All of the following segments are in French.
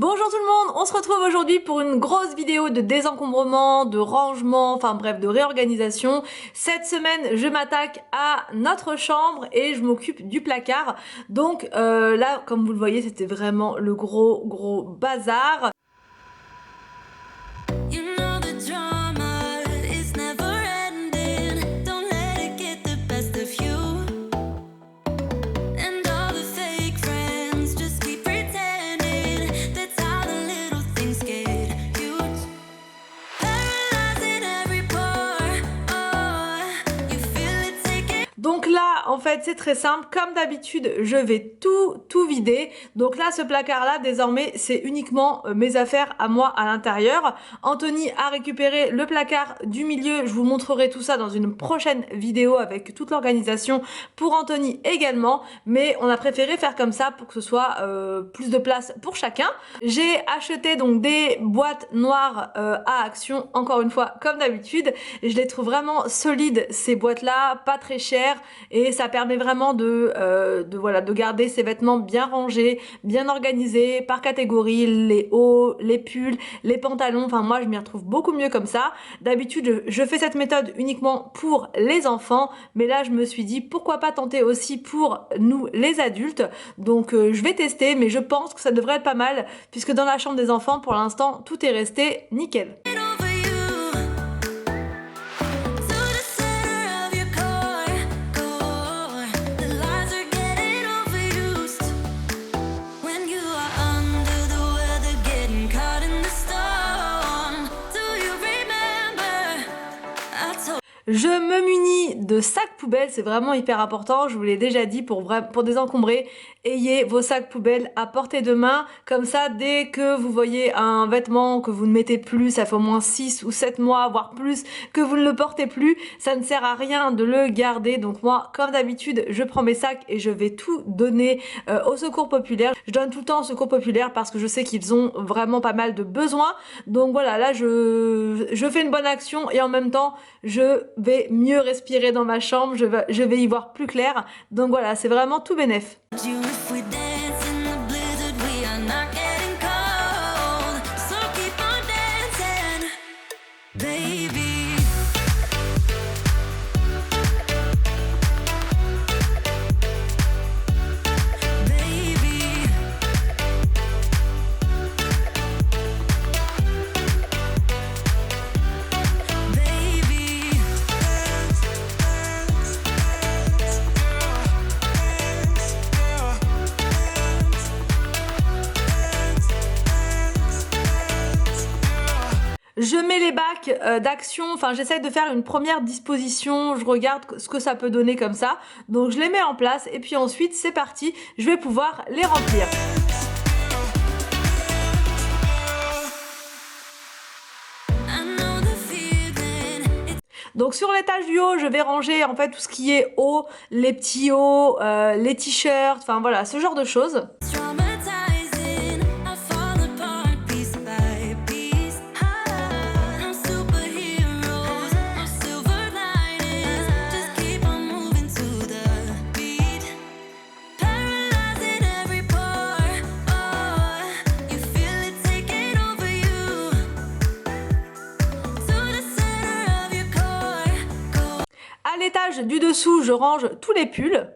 Bonjour tout le monde, on se retrouve aujourd'hui pour une grosse vidéo de désencombrement, de rangement, enfin bref de réorganisation. Cette semaine je m'attaque à notre chambre et je m'occupe du placard. Donc là comme vous le voyez c'était vraiment le gros bazar. Donc là, en fait, c'est très simple. Comme d'habitude, je vais tout vider. Donc là, ce placard-là, désormais, c'est uniquement mes affaires à moi à l'intérieur. Anthony a récupéré le placard du milieu. Je vous montrerai tout ça dans une prochaine vidéo avec toute l'organisation pour Anthony également. Mais on a préféré faire comme ça pour que ce soit plus de place pour chacun. J'ai acheté donc des boîtes noires à Action, encore une fois, comme d'habitude. Je les trouve vraiment solides, ces boîtes-là, pas très chères. Et ça permet vraiment de garder ses vêtements bien rangés, bien organisés par catégorie, les hauts, les pulls, les pantalons. Enfin moi je m'y retrouve beaucoup mieux comme ça. D'habitude je fais cette méthode uniquement pour les enfants, mais là je me suis dit pourquoi pas tenter aussi pour nous les adultes. Donc je vais tester, mais je pense que ça devrait être pas mal puisque dans la chambre des enfants pour l'instant tout est resté nickel. Je me munis de sacs poubelles, c'est vraiment hyper important, je vous l'ai déjà dit, pour désencombrer, ayez vos sacs poubelles à portée de main, comme ça dès que vous voyez un vêtement que vous ne mettez plus, ça fait au moins 6 ou 7 mois, voire plus, que vous ne le portez plus, ça ne sert à rien de le garder. Donc moi, comme d'habitude, je prends mes sacs et je vais tout donner au secours populaire. Je donne tout le temps au secours populaire parce que je sais qu'ils ont vraiment pas mal de besoins. Donc voilà, là je fais une bonne action et en même temps, je vais mieux respirer dans ma chambre, je vais y voir plus clair. Donc voilà, c'est vraiment tout bénef. Je mets les bacs d'Action, enfin j'essaye de faire une première disposition, je regarde ce que ça peut donner comme ça. Donc je les mets en place et puis ensuite c'est parti, je vais pouvoir les remplir. Donc sur l'étage du haut, je vais ranger en fait tout ce qui est haut, les petits hauts, les t-shirts, enfin voilà, ce genre de choses. À l'étage du dessous, je range tous les pulls.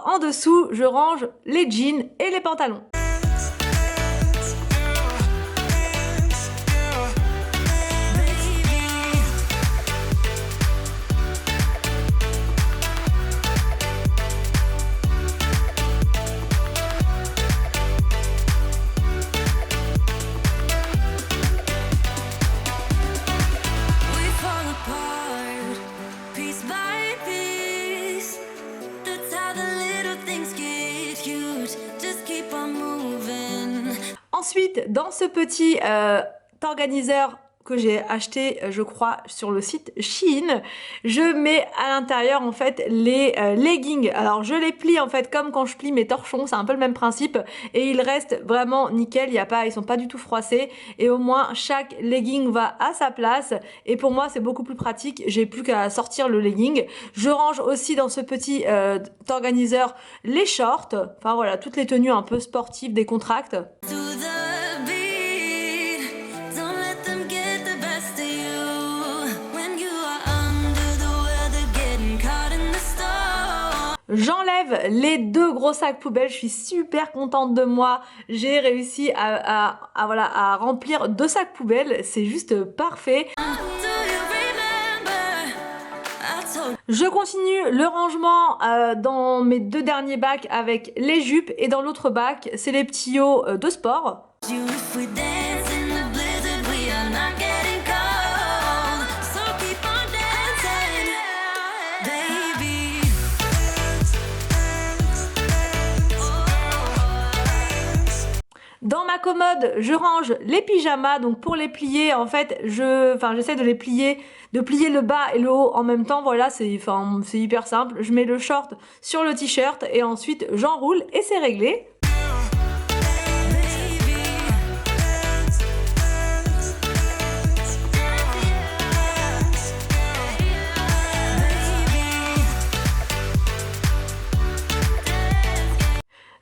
En dessous, je range les jeans et les pantalons. Just keep on moving. Ensuite, dans ce petit organiseur que j'ai acheté, je crois, sur le site Shein, je mets à l'intérieur en fait les leggings. Alors je les plie en fait comme quand je plie mes torchons, c'est un peu le même principe et ils restent vraiment nickel, ils sont pas du tout froissés et au moins chaque legging va à sa place et pour moi c'est beaucoup plus pratique, j'ai plus qu'à sortir le legging. Je range aussi dans ce petit organiseur les shorts, enfin voilà, toutes les tenues un peu sportives, décontractes. J'enlève les 2 gros sacs poubelles, je suis super contente de moi. J'ai réussi à remplir 2 sacs poubelles, c'est juste parfait. Je continue le rangement dans mes 2 derniers bacs avec les jupes et dans l'autre bac, c'est les petits hauts de sport. Dans ma commode, je range les pyjamas, donc pour les plier, en fait, j'essaie de les plier, de plier le bas et le haut en même temps, voilà, c'est hyper simple. Je mets le short sur le t-shirt et ensuite j'enroule et c'est réglé.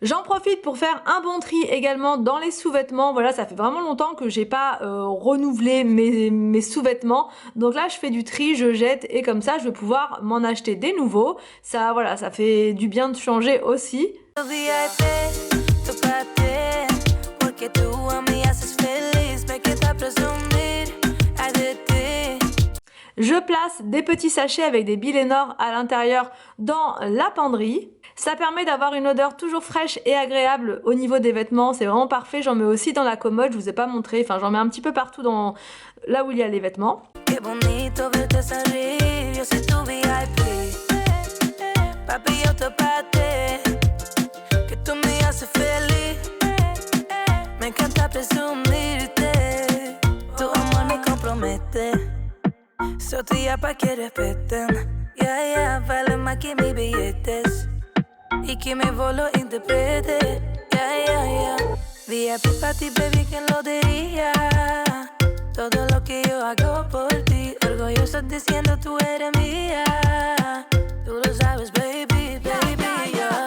J'en profite pour faire un bon tri également dans les sous-vêtements. Voilà, ça fait vraiment longtemps que j'ai pas renouvelé mes sous-vêtements. Donc là, je fais du tri, je jette et comme ça, je vais pouvoir m'en acheter des nouveaux. Ça, voilà, ça fait du bien de changer aussi. Je place des petits sachets avec des Billénor à l'intérieur dans la penderie. Ça permet d'avoir une odeur toujours fraîche et agréable au niveau des vêtements, c'est vraiment parfait. J'en mets aussi dans la commode, je vous ai pas montré, enfin j'en mets un petit peu partout dans là où il y a les vêtements. Y que mi voz lo interprete, VIP pa' ti, baby, ¿quién lo diría? Todo lo que yo hago por ti, orgulloso diciendo tú eres mía. Tú lo sabes, baby, baby, yeah.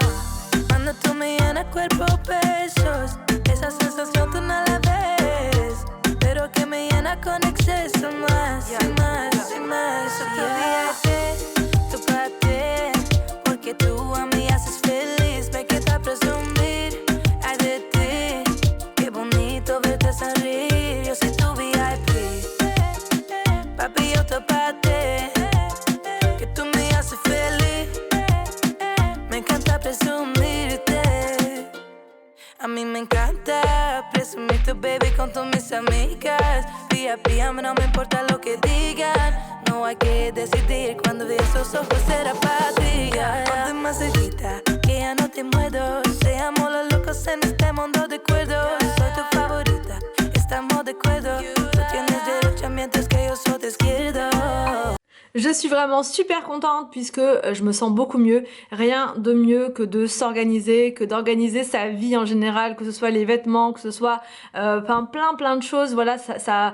Cuando tú me llenas cuerpo, besos, esa sensación tú no la ves, pero que me llena con exceso más, y más, y más. Eso te VIP, tú pa' ti, porque tú a mí haces feliz, me queda presumir, ay de ti, qué bonito verte sonreír, yo soy tu VIP, papi yo te pate, que tú me haces feliz, me encanta presumirte, a mí me encanta presumir tu baby con todas mis amigas, VIP, a mí no me importa lo que digan, no hay que decidir cuando vi esos ojos era para ti. Ponte más cerquita, que ya no te muero. Seamos los locos en este mundo de cuerdos. Soy tu favorita, estamos de acuerdo. Tú tienes derecha mientras que yo soy de izquierda. Je suis vraiment super contente puisque je me sens beaucoup mieux. Rien de mieux que de s'organiser, que d'organiser sa vie en général, que ce soit les vêtements, que ce soit plein de choses. Voilà, ça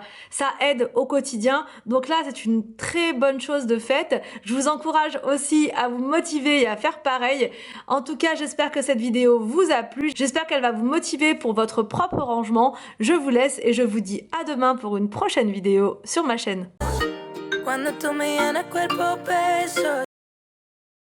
aide au quotidien. Donc là, c'est une très bonne chose de faite. Je vous encourage aussi à vous motiver et à faire pareil. En tout cas, j'espère que cette vidéo vous a plu. J'espère qu'elle va vous motiver pour votre propre rangement. Je vous laisse et je vous dis à demain pour une prochaine vidéo sur ma chaîne. Cuando tú me llenas cuerpo, besos.